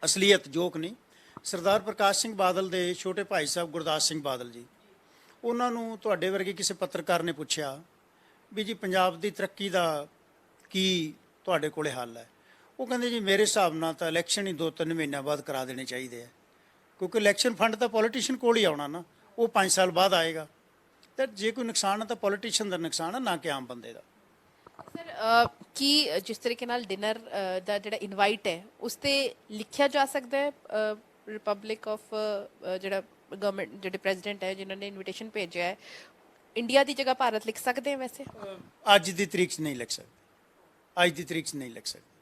ਅਸਲੀਅਤ ਜੋਕ ਨਹੀਂ। ਸਰਦਾਰ ਪ੍ਰਕਾਸ਼ ਸਿੰਘ ਬਾਦਲ ਦੇ ਛੋਟੇ ਭਾਈ ਸਾਹਿਬ ਗੁਰਦਾਸ ਸਿੰਘ ਬਾਦਲ ਜੀ, ਉਹਨਾਂ ਨੂੰ ਤੁਹਾਡੇ ਵਰਗੇ ਕਿਸੇ ਪੱਤਰਕਾਰ ਨੇ ਪੁੱਛਿਆ ਵੀ ਜੀ ਪੰਜਾਬ ਦੀ ਤਰੱਕੀ ਦਾ ਕੀ ਤੁਹਾਡੇ ਕੋਲੇ ਹੱਲ ਹੈ? ਉਹ ਕਹਿੰਦੇ ਜੀ ਮੇਰੇ ਹਿਸਾਬ ਨਾਲ ਤਾਂ ਇਲੈਕਸ਼ਨ ਹੀ 2-3 ਮਹੀਨਿਆਂ ਬਾਅਦ ਕਰਾ ਦੇਣੇ ਚਾਹੀਦੇ ਆ, ਕਿਉਂਕਿ ਇਲੈਕਸ਼ਨ ਫੰਡ ਤਾਂ ਪੋਲੀਟੀਸ਼ੀਅਨ ਕੋਲ ਹੀ ਆਉਣਾ ਨਾ, ਉਹ 5 ਸਾਲ ਬਾਅਦ ਆਏਗਾ। ਤੇ ਜੇ ਕੋਈ ਨੁਕਸਾਨ ਹੈ ਤਾਂ ਪੋਲੀਟੀਸ਼ੀਅਨ ਦਾ ਨੁਕਸਾਨ ਹੈ, ਨਾ ਕਿ ਆਮ ਬੰਦੇ ਦਾ। ਸਰ, ਕੀ ਜਿਸ ਤਰੀਕੇ ਨਾਲ ਡਿਨਰ ਦਾ ਜਿਹੜਾ ਇਨਵਾਈਟ ਹੈ ਉਸ ਤੇ ਲਿਖਿਆ ਜਾ ਸਕਦਾ ਹੈ? ਰਿਪਬਲਿਕ ਆਫ ਜਿਹੜਾ ਗਵਰਨਮੈਂਟ, ਜਿਹੜੇ ਪ੍ਰੈਜ਼ੀਡੈਂਟ ਹੈ ਜਿਨ੍ਹਾਂ ਨੇ ਇਨਵੀਟੇਸ਼ਨ ਭੇਜਿਆ ਹੈ, ਇੰਡੀਆ ਦੀ ਜਗ੍ਹਾ ਭਾਰਤ ਲਿਖ ਸਕਦੇ ਹੈ? ਵੈਸੇ ਅੱਜ ਦੀ ਤਰੀਕ 'ਚ ਨਹੀਂ ਲਿਖ ਸਕਦੇ, ਅੱਜ ਦੀ ਤਰੀਕ 'ਚ ਨਹੀਂ ਲਿਖ ਸਕਦੇ।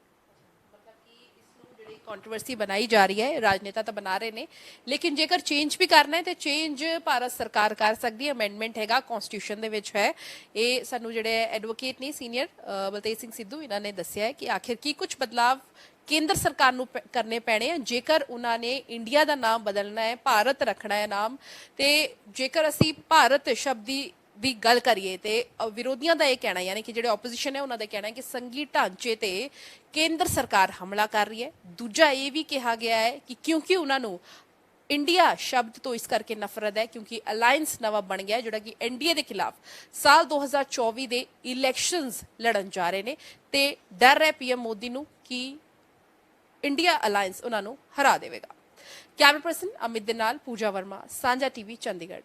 ਕੰਟਰੋਵਰਸੀ ਬਣਾਈ ਜਾ ਰਹੀ ਹੈ, ਰਾਜਨੇਤਾ ਤਾਂ ਬਣਾ ਰਹੇ ਨੇ, ਲੇਕਿਨ ਜੇਕਰ ਚੇਂਜ ਵੀ ਕਰਨਾ ਹੈ ਤੇ ਚੇਂਜ ਭਾਰਤ ਸਰਕਾਰ ਕਰ ਸਕਦੀ ਹੈ। ਅਮੈਂਡਮੈਂਟ ਹੈਗਾ ਕਨਸਟੀਟਿਊਸ਼ਨ ਦੇ ਵਿੱਚ ਹੈ। ਇਹ ਸਾਨੂੰ ਜਿਹੜੇ ਐਡਵੋਕੇਟ ਨੇ ਸੀਨੀਅਰ ਬਲਤੇਜ ਸਿੰਘ ਸਿੱਧੂ, ਇਹਨਾਂ ਨੇ ਦੱਸਿਆ ਹੈ ਕਿ ਆਖਿਰ ਕੀ ਕੁਝ ਬਦਲਾਵ ਕੇਂਦਰ ਸਰਕਾਰ ਨੂੰ ਕਰਨੇ ਪੈਣੇ ਆ ਜੇਕਰ ਉਹਨਾਂ ਨੇ ਇੰਡੀਆ ਦਾ ਨਾਮ ਬਦਲਣਾ ਹੈ, ਭਾਰਤ ਰੱਖਣਾ ਹੈ ਨਾਮ। ਤੇ ਜੇਕਰ ਅਸੀਂ ਭਾਰਤ ਸ਼ਬਦ ਦੀ ਗੱਲ ਕਰੀਏ ਤੇ ਵਿਰੋਧੀਆਂ ਦਾ ਇਹ ਕਹਿਣਾ, ਯਾਨੀ ਕਿ ਜਿਹੜੇ ਆਪੋਜੀਸ਼ਨ ਹੈ ਉਹਨਾਂ ਦਾ ਕਹਿਣਾ ਹੈ ਕਿ ਸੰਘੀ ਢਾਂਚੇ ਤੇ ਕੇਂਦਰ ਸਰਕਾਰ ਹਮਲਾ ਕਰ ਰਹੀ ਹੈ। ਦੂਜਾ ਇਹ ਵੀ ਕਿਹਾ ਗਿਆ ਹੈ ਕਿ ਕਿਉਂਕਿ ਉਹਨਾਂ ਨੂੰ ਇੰਡੀਆ ਸ਼ਬਦ ਤੋਂ ਇਸ ਕਰਕੇ ਨਫ਼ਰਤ ਹੈ ਕਿਉਂਕਿ ਅਲਾਈਅੰਸ ਨਵਾਂ ਬਣ ਗਿਆ ਜਿਹੜਾ ਕਿ ਐਨਡੀਏ ਦੇ ਖਿਲਾਫ ਸਾਲ 2024 ਦੇ ਇਲੈਕਸ਼ਨਸ ਲੜਨ ਜਾ ਰਹੇ ਨੇ ਤੇ ਡਰ ਹੈ ਪੀਐਮ ਮੋਦੀ ਨੂੰ ਕਿ ਇੰਡੀਆ ਅਲਾਈਅੰਸ ਉਹਨਾਂ ਨੂੰ ਹਰਾ ਦੇਵੇਗਾ। ਕੈਮਰਾ ਪਰਸਨ ਅਮਿਤ ਦੇ ਨਾਲ ਪੂਜਾ ਵਰਮਾ, ਸਾਂਝਾ ਟੀਵੀ, ਚੰਡੀਗੜ੍ਹ।